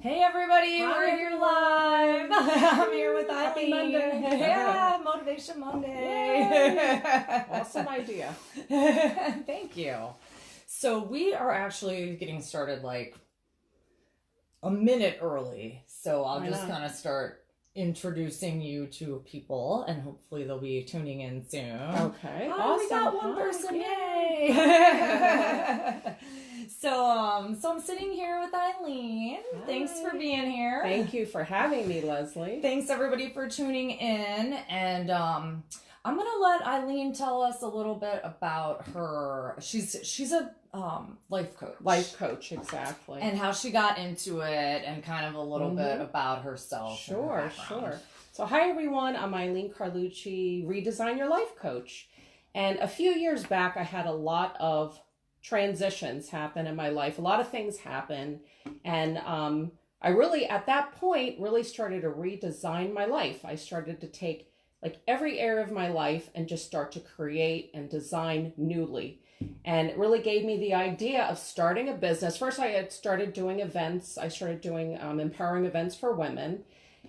Hey everybody, Hi, we're here live. I'm here with Happy Eileen. Monday. Yeah, Motivation Monday. Awesome idea. Thank you. So we are actually getting started like a minute early. So I'll just kind of start introducing you to people, and hopefully they'll be tuning in soon. Okay. Oh, we got one Hi. person. Yay! So I'm sitting here with Eileen. Hi. Thanks for being here. Thank you for having me, Leslie. Thanks everybody for tuning in, and I'm gonna let Eileen tell us a little bit about her. She's a life coach. Life coach, exactly. And how she got into it, and kind of a little bit about herself. Sure. So hi everyone, I'm Eileen Carlucci, Redesign Your Life Coach. And a few years back, I had a lot of transitions happen in my life. A lot of things happen. And I really, at that point, really started to redesign my life. I started to take like every area of my life and just start to create and design newly. And it really gave me the idea of starting a business. First, I had started doing events. I started doing empowering events for women.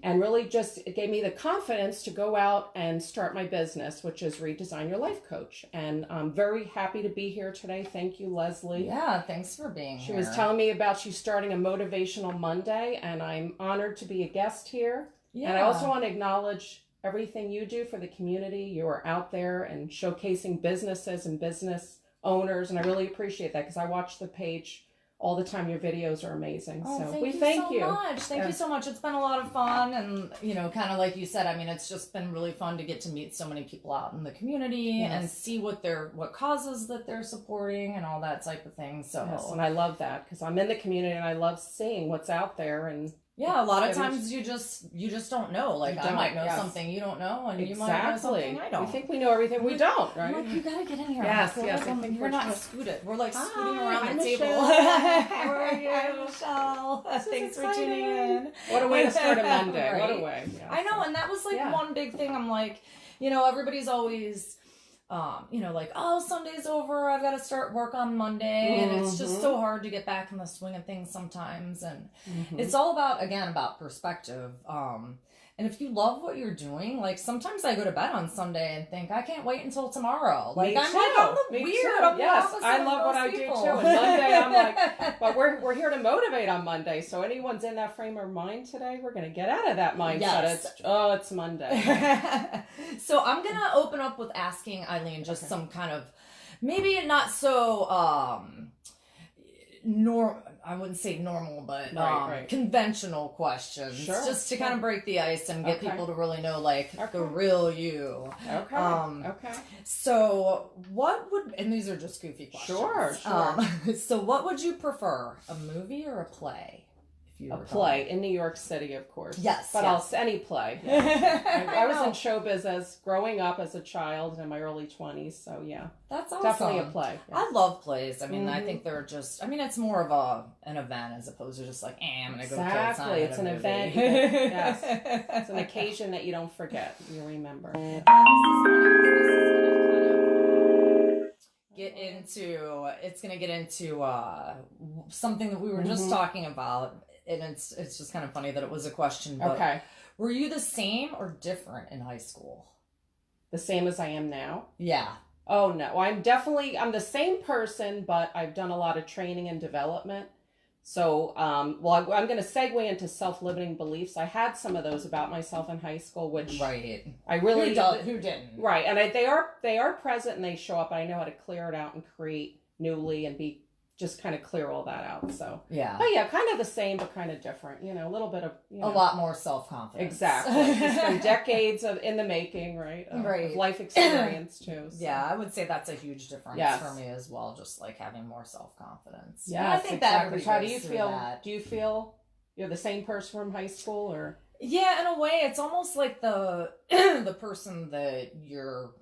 And really just, it gave me the confidence to go out and start my business, which is Redesign Your Life Coach. And I'm very happy to be here today. Thank you, Leslie. Yeah, thanks for being here. She was telling me about she's starting a Motivational Monday, and I'm honored to be a guest here. Yeah. And I also want to acknowledge everything you do for the community. You are out there and showcasing businesses and business owners, and I really appreciate that because I watch the page all the time. Your videos are amazing. Oh, so thank we you thank so you. much. Thank you so much. It's been a lot of fun, and kind of like you said, I mean, it's just been really fun to get to meet so many people out in the community and see what causes that they're supporting and all that type of thing. So and I love that because I'm in the community and I love seeing what's out there. And yeah, a lot of times you just don't know. Like I might know something you don't know, and you might know something I don't. We think we know everything. We don't, right? I'm like, you gotta get in here. Yes. Like, we're not scooted. We're like scooting around the table. How are you, Michelle? Thanks for tuning in. What a way to start a Monday. Right? What a way. Yeah, I know, and that was like one big thing. I'm like, everybody's always like, oh, Sunday's over, I've got to start work on Monday, and it's just so hard to get back in the swing of things sometimes, and it's all about perspective, and if you love what you're doing, like sometimes I go to bed on Sunday and think, I can't wait until tomorrow. Like I'm weird. Yes, I love what I do too. And Monday I'm like, but we're here to motivate on Monday. So anyone's in that frame of mind today, we're gonna get out of that mindset. Yes. It's Monday. So I'm gonna open up with asking Eileen just some kind of maybe not so I wouldn't say normal, but conventional questions, just to kind of break the ice and get people to really know, like, the real you. Okay. So what would, and these are just goofy questions. Sure. So what would you prefer, a movie or a play? A play in New York City, of course. Yes. But any play. Yeah. I was in show business growing up as a child in my early 20s. So yeah. That's awesome. Definitely a play. Yeah. I love plays. I mean, I think they're just, it's more of an event as opposed to just like, I'm going to go kill time. Exactly. It's an event. Yes. It's an occasion that you don't forget. You remember. It's going to get into something that we were just talking about. And it's just kind of funny that it was a question. But were you the same or different in high school? The same as I am now? Yeah. Oh, no. I'm the same person, but I've done a lot of training and development. So, I'm going to segue into self-limiting beliefs. I had some of those about myself in high school, which I really... Who didn't? Right. And they are present and they show up, and I know how to clear it out and create newly and just kind of clear all that out. So yeah, but yeah, kind of the same but kind of different. A little bit of a lot more self-confidence. Exactly. It's been decades in the making, right? Of life experience too. So. Yeah, I would say that's a huge difference for me as well. Just like having more self-confidence. Yeah, I think that. How do you feel? That. Do you feel you're the same person from high school, or? Yeah, in a way, it's almost like the the person that you're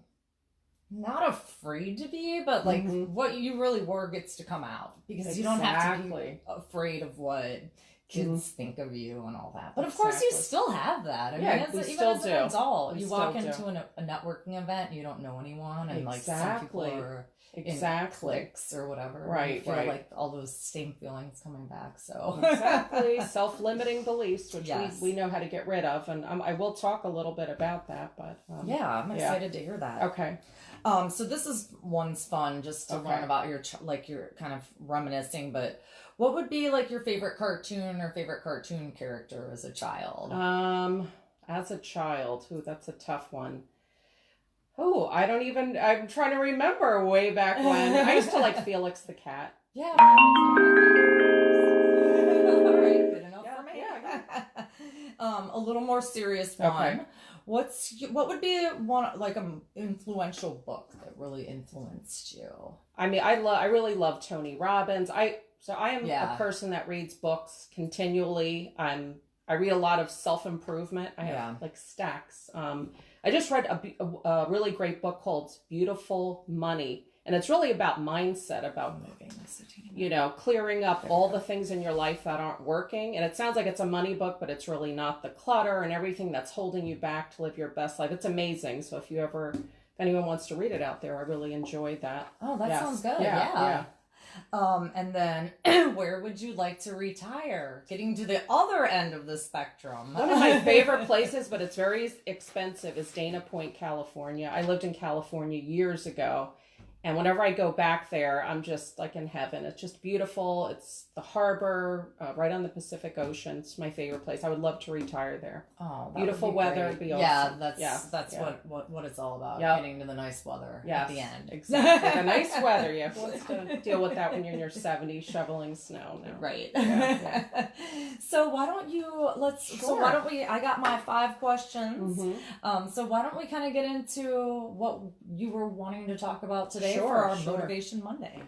not afraid to be, but like what you really were gets to come out because you don't have to be afraid of what kids think of you and all that. But of course, you still have that. I mean, even still as an adult, you walk still into a networking event, you don't know anyone, and like some people are in cliques or whatever. Right, you feel right. like all those same feelings coming back. So exactly, self-limiting beliefs, which Yes. we know how to get rid of, and I will talk a little bit about that. But yeah, I'm excited to hear that. Okay. So this is one's fun just to Okay. learn about your your kind of reminiscing, but what would be like your favorite cartoon or favorite cartoon character as a child? As a child, that's a tough one. Oh, I'm trying to remember way back when. I used to like Felix the cat. Yeah. All right, good enough for me. Yeah. A little more serious one. Okay. What would be one like an influential book that really influenced you? I mean, I really love Tony Robbins. I am Yeah. a person that reads books continually. I read a lot of self-improvement. I have like stacks. I just read a really great book called Beautiful Money. And it's really about mindset, about, clearing up all the things in your life that aren't working. And it sounds like it's a money book, but it's really not. The clutter and everything that's holding you back to live your best life. It's amazing. So if anyone wants to read it out there, I really enjoyed that. Oh, that sounds good. Yeah. And then where would you like to retire? Getting to the other end of the spectrum. One of my favorite places, but it's very expensive, is Dana Point, California. I lived in California years ago. And whenever I go back there, I'm just like in heaven. It's just beautiful. It's the harbor right on the Pacific Ocean. It's my favorite place. I would love to retire there. Oh, beautiful weather. It'd be awesome. That's what it's all about. Yep. Getting to the nice weather at the end. Exactly. The nice weather. You have to deal with that when you're in your 70s shoveling snow. No. Right. Yeah. So why don't I got my 5 questions. Mm-hmm. So why don't we kind of get into what you were wanting to talk about today for our Motivation Monday?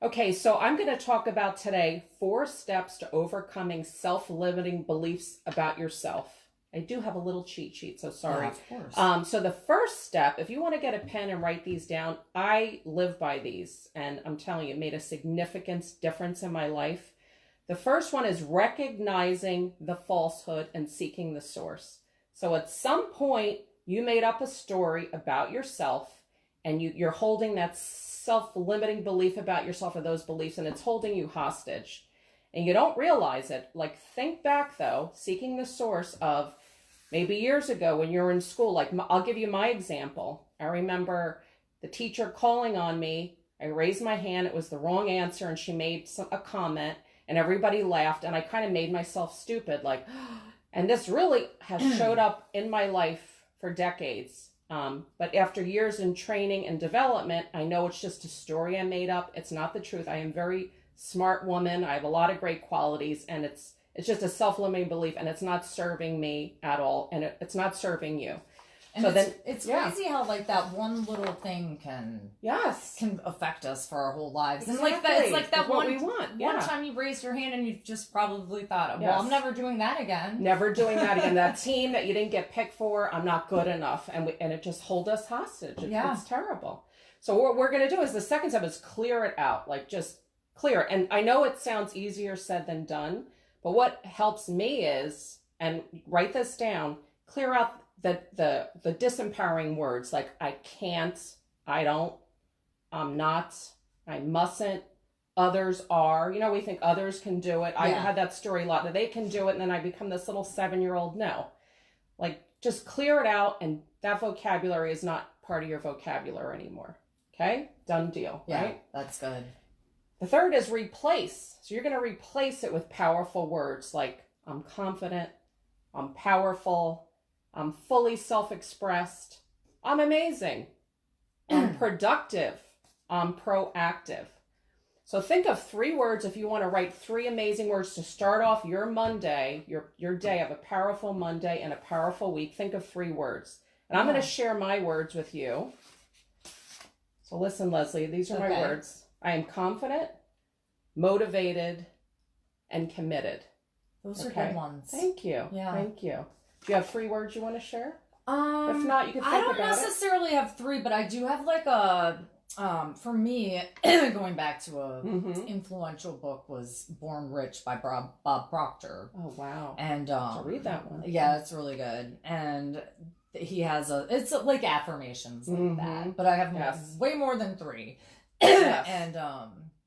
Okay, so I'm going to talk about today 4 steps to overcoming self-limiting beliefs about yourself. I do have a little cheat sheet, so sorry. Yeah, of course. So the first step, if you want to get a pen and write these down, I live by these, and I'm telling you, it made a significant difference in my life. The first one is recognizing the falsehood and seeking the source. So at some point, you made up a story about yourself, and you're holding that self-limiting belief about yourself or those beliefs, and it's holding you hostage. And you don't realize it. Like, think back, though, seeking the source of maybe years ago when you were in school. Like, I'll give you my example. I remember the teacher calling on me. I raised my hand. It was the wrong answer, and she made a comment, and everybody laughed, and I kind of made myself stupid. Like, and this really has showed up in my life for decades. But after years in training and development, I know it's just a story I made up. It's not the truth. I am a very smart woman. I have a lot of great qualities, and it's just a self-limiting belief, and it's not serving me at all, and it's not serving you. And so it's crazy how like that one little thing can affect us for our whole lives. Exactly. And like that, it's like that what we want. One time you raised your hand and you just probably thought, well, I'm never doing that again. Never doing that again. That team that you didn't get picked for, I'm not good enough, and it just hold us hostage. It's terrible. So what we're going to do is the second step is clear it out, like just clear it. And I know it sounds easier said than done, but what helps me is, and write this down, clear out the disempowering words like I can't, I don't, I'm not, I mustn't, others are. You know, we think others can do it. I had that story a lot, that they can do it, and then I become this little 7-year-old. No. Like, just clear it out, and that vocabulary is not part of your vocabulary anymore. Okay? Done deal, right? That's good. The third is replace. So you're going to replace it with powerful words like I'm confident, I'm powerful, I'm fully self-expressed, I'm amazing, I'm productive, I'm proactive. So think of 3 words if you want to write 3 amazing words to start off your Monday, your day of a powerful Monday and a powerful week. Think of 3 words. And I'm going to share my words with you. So listen, Leslie, these are my words. I am confident, motivated, and committed. Those are good ones. Thank you. Yeah. Thank you. Do you have 3 words you want to share? If not, you can think about it. I don't necessarily have 3, but I do have like a For me, going back to a Mm-hmm. influential book was Born Rich by Bob Proctor. Oh, wow. And I'll read that one. yeah, it's really good. And he has it's like affirmations like that, but I have way more than 3. Yes. And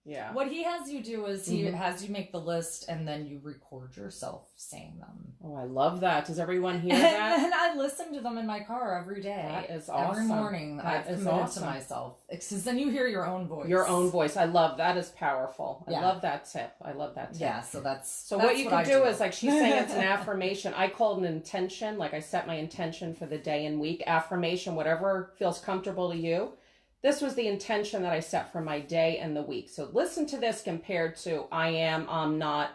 Yeah. what he has you do is he has you make the list and then you record yourself saying them. Oh, I love that. Does everyone hear that? And I listen to them in my car every day. That is awesome. Every morning I've committed to myself. Because then you hear your own voice. Your own voice. I love that. Is powerful. I Yeah. love that tip. I love that tip. Yeah, so that's So what you can do is, like she's saying, it's an affirmation. I call it an intention. Like I set my intention for the day and week. Affirmation, whatever feels comfortable to you. This was the intention that I set for my day and the week. So listen to this compared to I'm not.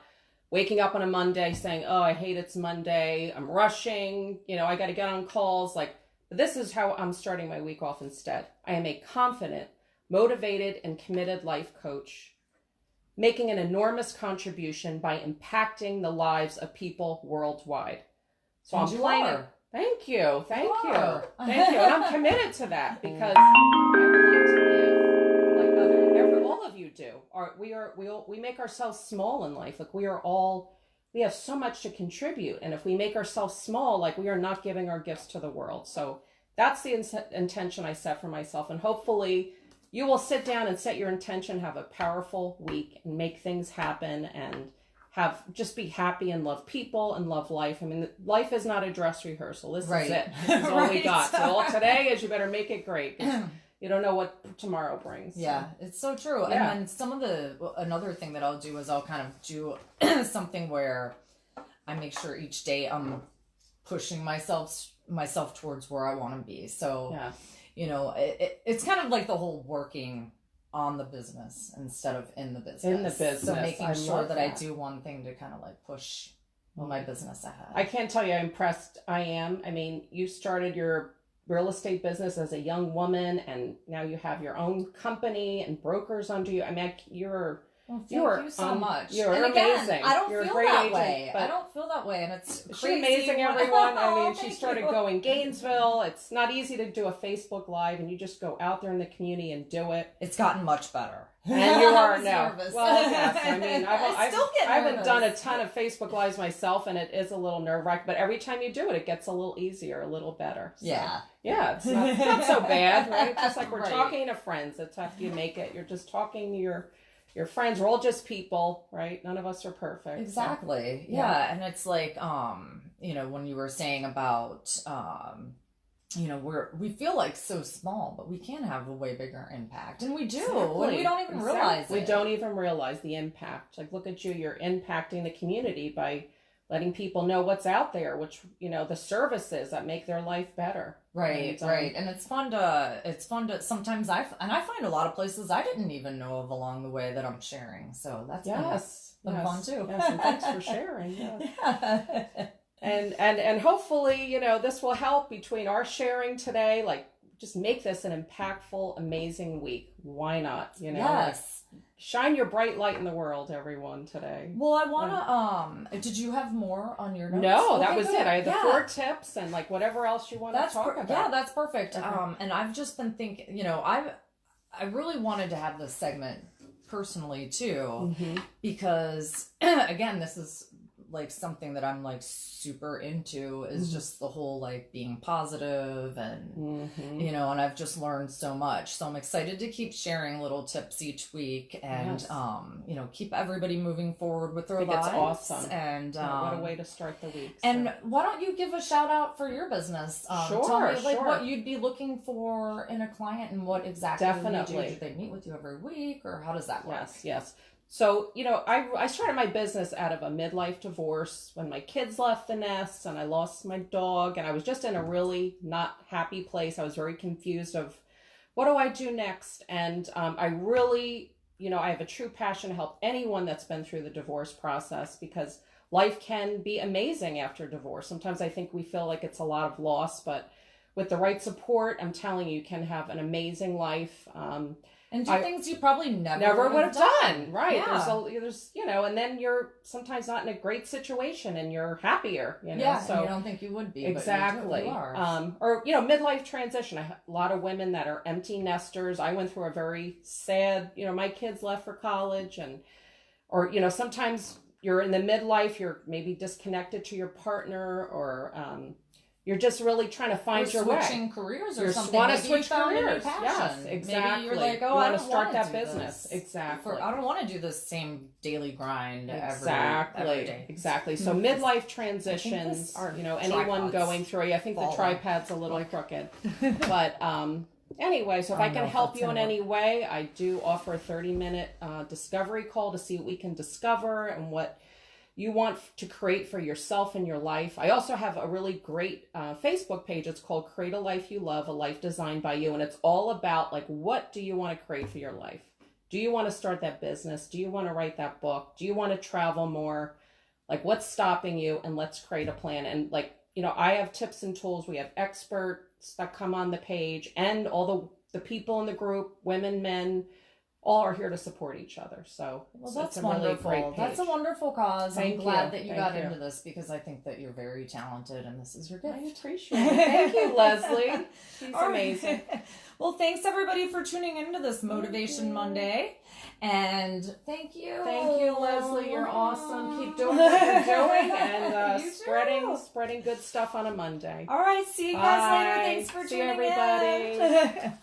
Waking up on a Monday saying, oh, I hate it's Monday. I'm rushing. I got to get on calls. Like, this is how I'm starting my week off instead. I am a confident, motivated, and committed life coach, making an enormous contribution by impacting the lives of people worldwide. So I'm playing it. Thank you. Thank you. Thank you. And I'm committed to that because I would like to live like all of you do. We make ourselves small in life. Like we have so much to contribute. And if we make ourselves small, like we are not giving our gifts to the world. So that's the intention I set for myself. And hopefully you will sit down and set your intention, have a powerful week and make things happen and just be happy and love people and love life. I mean, life is not a dress rehearsal. This is it. This is all we got. So all today is you better make it great. You don't know what tomorrow brings. So. Yeah, it's so true. Yeah. And then another thing that I'll do is I'll kind of do something where I make sure each day I'm pushing myself towards where I want to be. So, it's kind of like the whole working on the business instead of in the business. In the business. So making sure that I do one thing to kind of like push my business ahead. I can't tell you how impressed I am. I mean, you started your real estate business as a young woman and now you have your own company and brokers under you. I mean, Thank you so much. You're and again, amazing. I don't You're feel a great that agent, way. but I don't feel that way, and it's she's crazy. amazing, everyone. I mean, she Thank started you. going Gainesville. It's not easy to do a Facebook Live, and you just go out there in the community and do it. It's gotten much better. And you are I was now. nervous. Well, yes. I mean, I still get I haven't nervous. done a ton of Facebook Lives myself, and it is a little nerve-wracking. But every time you do it, it gets a little easier, a little better. So, Yeah. Yeah, it's not so bad, right? It's just like we're Right. talking to friends. That's how you make it. You're just talking to your friends. We're all just people, right? None of us are perfect. Exactly. So, Yeah. And it's like, when you were saying about, we feel like so small, but we can have a way bigger impact. And we do. Exactly. And we don't even realize it. We don't even realize the impact. Like, look at you. You're impacting the community by letting people know what's out there, which, the services that make their life better. Right, right. And it's fun to sometimes I find a lot of places I didn't even know of along the way that I'm sharing. So that's been fun too. Yes, and thanks for sharing. Yes. Yeah. And hopefully, this will help between our sharing today. Like, just make this an impactful, amazing week. Why not? Yes. Shine your bright light in the world, everyone, today. Well, I want to, did you have more on your notes? No, that Okay, was good. it. I had the Yeah. 4 tips and like whatever else you want to talk about. Yeah, that's perfect. Okay. And I've just been thinking, I really wanted to have this segment personally too, because again, this is like something that I'm like super into is just the whole like being positive and and I've just learned so much. So I'm excited to keep sharing little tips each week and keep everybody moving forward with their lives. It's awesome. And what a way to start the week. And why don't you give a shout out for your business? Tell me what you'd be looking for in a client and what exactly Definitely. do they meet with you every week or how does that work? Yes. So, I started my business out of a midlife divorce when my kids left the nest and I lost my dog and I was just in a really not happy place. I was very confused of what do I do next? And I really, I have a true passion to help anyone that's been through the divorce process because life can be amazing after divorce. Sometimes I think we feel like it's a lot of loss, but with the right support, I'm telling you, you can have an amazing life. And do things you probably never would have done. Right. Yeah. There's, and then you're sometimes not in a great situation and you're happier, Yeah, so and you don't think you would be. exactly. But you are. Or, midlife transition. I have a lot of women that are empty nesters. I went through a very sad, my kids left for college or, sometimes you're in the midlife, you're maybe disconnected to your partner or, you're just really trying to find your way. Switching careers or you something. Want to Maybe switch you found careers? A new passion. Yes, exactly. Maybe you're like, I don't start that do business. This. Exactly. I don't want to do the same daily grind every day. Exactly. So midlife transitions, anyone going through. I think the tripad's a little crooked, but anyway. So if I can help you in any way, I do offer a 30-minute discovery call to see what we can discover and what you want to create for yourself in your life. I also have a really great Facebook page. It's called Create a Life You Love, a life designed by you. And it's all about what do you want to create for your life? Do you want to start that business? Do you want to write that book? Do you want to travel more? What's stopping you? And let's create a plan. And I have tips and tools. We have experts that come on the page and all the people in the group, women, men, all are here to support each other. So that's it's a wonderful. Really great page. That's a wonderful cause. I'm glad that you got into this because I think that you're very talented and this is your gift. I appreciate it. Thank you, Leslie. She's amazing. Well, thanks everybody for tuning into this Motivation Monday. And thank you. Thank you, Leslie. You're awesome. Keep doing what you're doing and spreading good stuff on a Monday. All right. See you guys later. Thanks for tuning in. See everybody.